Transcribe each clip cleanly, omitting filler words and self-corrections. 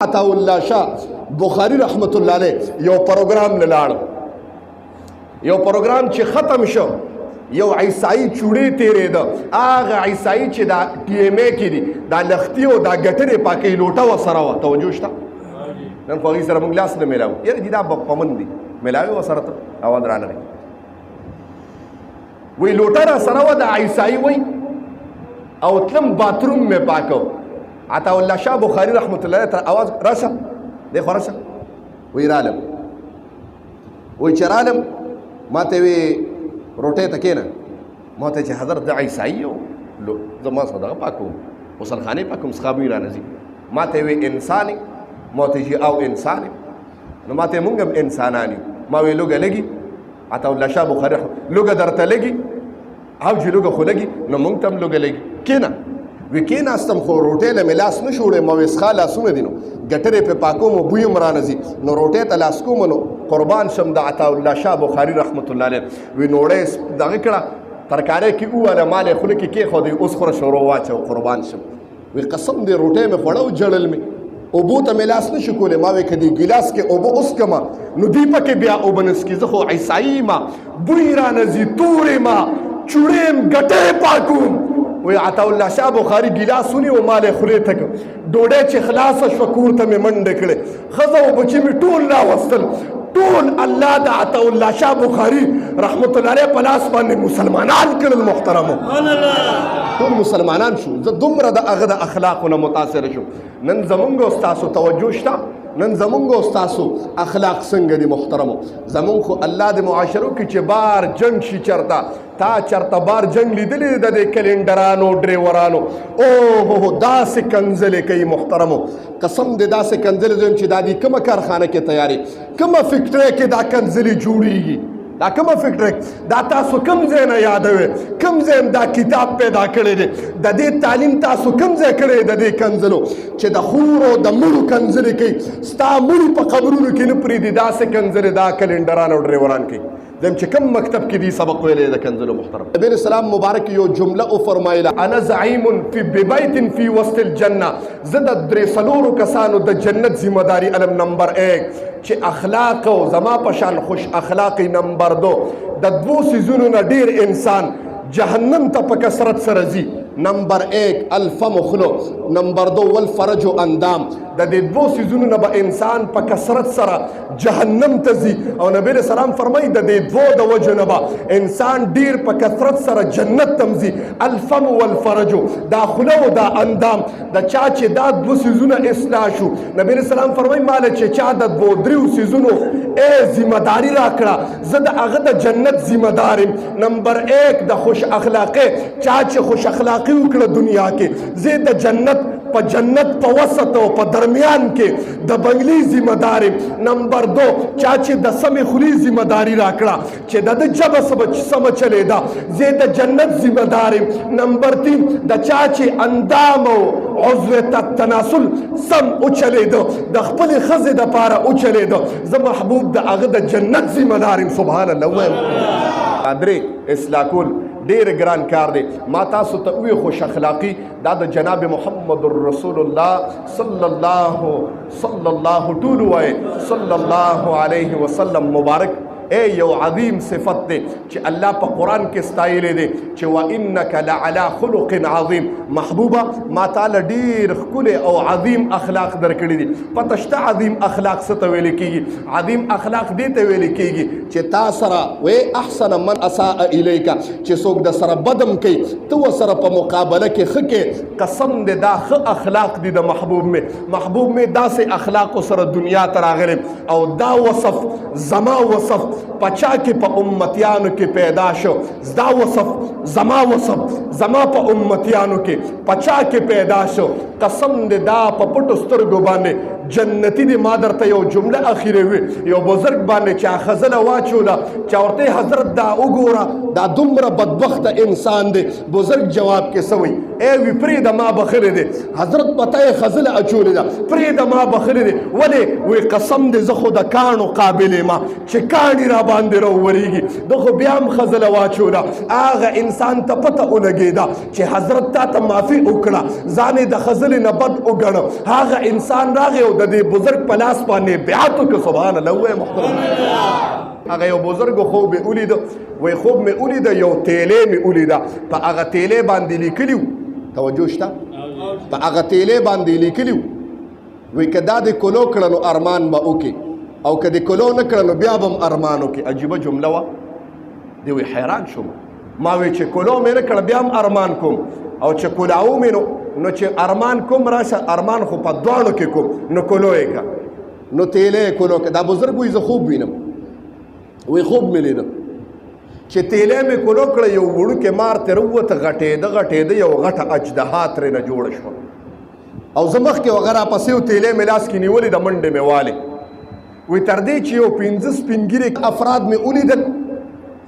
عطا الله شاه بخاری رحمت الله علیه یو پروګرام لاړ یو پروګرام چې ختم شو یو عیسائی چوړې تیرې ده هغه عیسائی چې دا ټي ایم ای کې دي دا لختي او دا ګټرې پاکې لوټه وسره وه توجه شته نن خو هغې سره موږ لاس نه میلاو یاره دي دا پمن دي میلاوې ورسره ته اواز رانه دی وی لوټه را سره وه د عیسائی وی او تلم باتروم مې پاکو عطا الله شاه بخاری رحمت الله علیه تر اواز راشه دی خو راشه وی رالم وی چې رالم ما ته وی روټۍ ته کښېنه ما ته چې حضرت د عیسائی یو زما څخه دغه پاکوم غسلخانې پاکوم څښابونه را نه ځي ما ته وی انسان ما ته چې او انسان نو ما ته مونږ هم انسانان یو ما وی لوږه لګي عطا الله شاه بخاري لوږه درته لګي او چې لوږه خو لګي نو مونږ ته هم لوږه لګي کښېنه وی کېناستم خو روټۍ له مې لاس نه شوړې ما وی څښا لاسونه دي نو ګټرې پې پاکوم او بوی هم رانه ځي نو روټۍ ته لاس کوم نو قربان شم د عطا الله شاه بخاري رحمت الله علیه وی نوړۍ دغه کړه ترکارۍ کې وواله ما له خوله کې کېښودی اوس خوره شورو واچو قربان شم وی قسم دې روټۍ مې خوړه او جړل مې اوبو ته مې لاس نه شو کولی ما وی که دې ګیلاس کې اوبه وڅکمه نو دوی پکې بیا اوبه نه څکي زه خو عیسائی ما بوی رانه ځي تورې ما چوړې م ګټۍ پاکوم وی عطا الله شاه بخاري ګیلاس ونیو ما له خولې ته کړ ډوډۍ چې خلاصه شوه کور ته مې منډه کړې ښځه او بچي مې ټول راوستل ټول الله د عطا الله شاه بخاري رحمت الله علیه په لاس باندې مسلمانان کړل محترمو ټول مسلمانان شو زه دومره د هغه د اخلاقو نه متاثره شوم نن زمونږ او ستاسو توجه شته نن زمونږ او ستاسو اخلاق څنګه دي محترمو زمونږ خو الله د معاشرو کې چې بار جنګ شي چرته تا چرته بار جنگ لیدلی د دې کلینډرانو ډریورانو اوهو داسې کنځلې کوي محترمو قسم دې داسې کنځلې زویم چې دا دي کومه کارخانه کې تیارې کومه فکټرۍ کې دا کنځلې جوړیږي دا کومه فکټرۍ دا تاسو کوم ځای نه یادوئ کوم ځای دا کتاب پیدا کړی دی د دې تعلیم تاسو کوم ځای کړی د دې کنځلو چې د خورو د مړو کنځلې کوي ستا مړي په قبرونو کې نه پرېږدي داسې کنځلې دا کلینډران او ډریوران کوي زم چې کوم مکتب کې دی سبق ویلې د کنځلو محترم نبی اسلام مبارک یو جمله او فرمایله انا زعیم فی ببیت فی وسط الجنه زه د درې څلورو کسانو د جنت ذمہ داری علم نمبر 1 چې اخلاق او زما په شان خوش اخلاقی نمبر 2 د دوو سيزونو نه ډیر انسان جهنم ته په کثرت سره ځي نمبر 1 الفم خلو نمبر 2 والفرج اندام د دې دوو سيزونو نه به انسان په کثرت سره جهنم ته ځي او نبی اسلام فرمایي د دې دوو د وجه نه به انسان ډیر په کثرت سره جنت ته ځي الفم والفرج دا خلو او دا اندام د چا چې دا دوه سيزونه اصلاح شو نبی اسلام فرمایي مال چې چا د دوه دریو سيزونو ذمہ داری راکړه زه د هغه د جنت ذمہ دار نمبر 1 د خوش اخلاقی چا چې خوش اخلاقی وکړه دنیا کې زه د جنت په جنت په وسط او په درمیان کې د بنگلي ذمہ دار نمبر 2 چا چې د سمې خولي ذمہ داری راکړه چې د جبه سم چلیدا زه د جنت ذمہ دار نمبر 3 د چا چې اندام او عضو تناسل سم او چلیدو د خپل خزه د پاره او چلیدو زه محبوب د هغه د جنت ذمہ دار سبحان الله ادري اصلاح ډیر ګران کار دی ما تاسو ته وی خوش اخلاقی دا د جناب محمد رسول الله صلی الله ټول وای صلی الله علیه وسلم مبارک اے یو عظیم صفت دی چې الله په قرآن کې ستایلی دی چې وانک لعلی خلق عظیم محبوبه ما تعالی ډیر ښکلی او عظیم اخلاق درکړي دي پته شته عظیم اخلاق څه ته ویل کېږي عظیم اخلاق دې ته ویل کېږي چې تا سره وی احسن من اساء الیک چې څوک د سره بدم کوي ته ورسره په مقابله کې ښه کې قسم دې دا ښه اخلاق دي د محبوب مې داسې اخلاقو سره دنیا ته راغلی او دا وصف زما وصف پچا کې په امتیانو کې پیدا شو دا وصف زما په امتیانو کې پچا کې پیدا شو قسم دې دا په پټو سترګو باندې جنتی دی ما درته یو جمله اخیره وي یو بزرګ باندې چا خزله واچوله چا ورته حضرت دا وګوره دا دومره بدبخت انسان دی بزرګ جواب کې سوی ای وی پرېږده ما بخلې دی حضرت پته یې خزله اچولې ده پرېږده ما بخلې دی ولې وی قسم دی زه خو د کاڼو قابل یم چې کاڼي را باندې راوورېږي ده خو بیا هم ښځله واچوله هغه انسان ته پته ولګېده چې حضرت تا ته معافي وکړه ځان یې د ښځلې نه بد وګڼه هغه انسان راغی او د دې بزرګ په لاس باندې بیعت وکړه سبحان الله ووایه محترم هغه یو بزرګو خوب یې ولیده وایي خوب مې ولیده یو تیلی مې ولیده په هغه تیلی باندې لیکلي وو توجه شته په هغه تیلی باندې لیکلي وو وایي که دا دې کلو کړه نو ارمان به وکړي او که دې کلو نه کړه نو بیا به هم ارمان وکړي عجیبه جمله وه دی وایي حیران شوم ما وایي چې کلو مې نه کړه بیا هم ارمان کوم او چې کلاو مې نو چې ارمان کوم راشه ارمان خو په دواړو کې کوم نو کلو یې که نو تیلی یې کلو که دا بزرګ وایي زه خوب وینم وایي خوب مې لیدم چې تیلی مې کلو کړه یو وړوکی مار ترې ووته غټېده یو غټه اجدها ترېنه جوړه شوه او زه مخکې هغه راپسې و تیلی مې لاس کې نیولې د منډې مې والې وایي تر دې چې یو 15 سپینګیري افراد مې ولیدل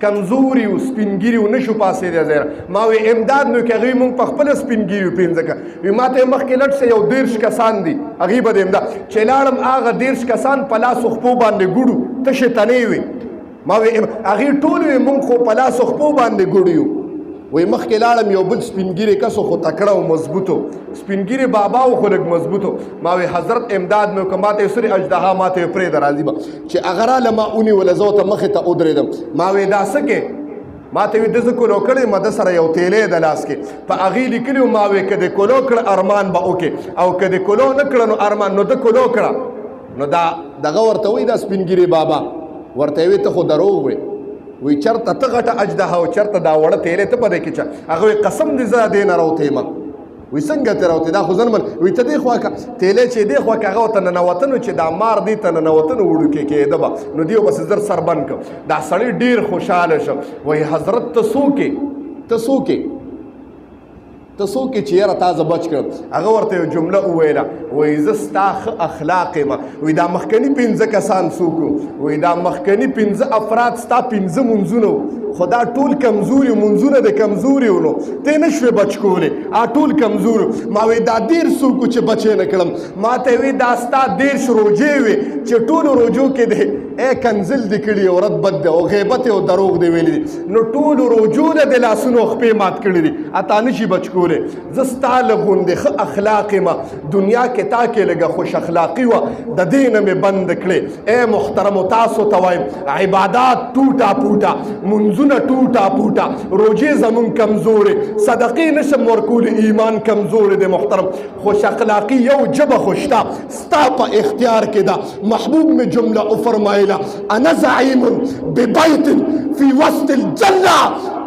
کمزوري و سپینګیري و نشو پاسېدی ځای ما وی امداد نو کې هغوی مونږ په خپله سپینګیري و 15 که وی ما ته یې مخکې لټ څه یو 13 کسان دي هغوی به د امداد چې لاړم هغه 13 کسان په لاسو خپو باندې ګوډو تشې تنې وي ما وی هغوی ټول وی مونږ خو په لاسو خپو باندې ګوډ یو وی مخکې لاړم یو بل سپینګیري کسو خو تکړه او مضبوطو سپینګیري بابا و خو لږ مضبوطو ما وی حضرت امداد مې وکړه ما ته یې سورې اجدها ما ته یې پرېږده راځي به چې هغه راله ما ونیوله زه ورته مخې ته ودرېدم ما وی دا څه کې ما ته وی ده زه کلو کړی ما ده سره یو تیلی د لاس کې په هغې لیکلي ما وی که دې کلو کړه ارمان به وکړې او که دې کلو نه کړه نو ارمان نو ده کلو کړه نو دا دغه ورته وایي دا سپینګیري بابا ورته یې وی ته خو دروغ وی وی چرته ته غټه اجدها او چرته دا وړه تیلی ته په دې کې چا هغه وی قسم دې زه دې نه راوتېمه وی څنګه ته راوتې دا خو زه نه من وی ته دې خوا که تیلی چې دې خوا که هغه ورته ننوته نو چې دا مار دې ته ننوته نو وړوکی کېده به نو دې بس زر سر بند کړ دا سړی ډېر خوشحاله شو وایي حضرت ته څوک یې ته څوک یې ته څوک یې چې یاره تا زه بچ کړم هغه ورته یو جمله وویله وایي زه ستا ښه اخلاق یم وایي دا مخکني 15 کسان څوک وو وایي دا مخکني 15 افراد ستا 15 منځونه وو خو دا ټول کمزوري منځونه د کمزوري وو نو ته یې نه شوې بچ کولی ټول کمزوري ما وایي دا 13 څوک چې بچ یې نه کړم ما ته یې وایي دا ستا 13 روژې وې چې ټولو روژو کې دی کنزل دې کړي او رد بد دی او غیبت او دروغ دې ویلي دي نو ټولو روژو نه د لاسونو خپې مات کړي دي تا نه شي بچ کولی زه ستا له غوندې ښه اخلاق یم دنیا کې تا کې لږه خوش اخلاقي وه د دې نه مې بند کړې ای محترمو تاسو ته وایم عبادات ټوټه پوټه منځونه ټوټه پوټه روژې زمونږ کمزورې صدقې نشم ورکولی ایمان کمزورې دی محترم خوش اخلاقي یو ژبه خو شته ستا په اختیار کې ده محبوب مې جمله وفرمایله انا زعیم ببیت فی وسط الجنه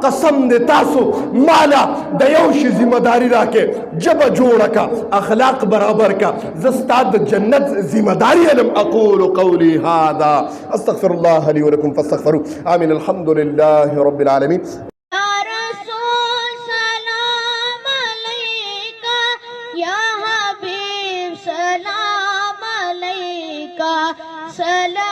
قسم دې تاسو مالا د یو شي ذمہ داری راکې ژبه جوړه کا اخلاق برابر کا زه ستا د جنت ذمہ داری علم اقول قولی هذا استغفر الله لي ولكم فاستغفروه آمين الحمد لله رب العالمين سلام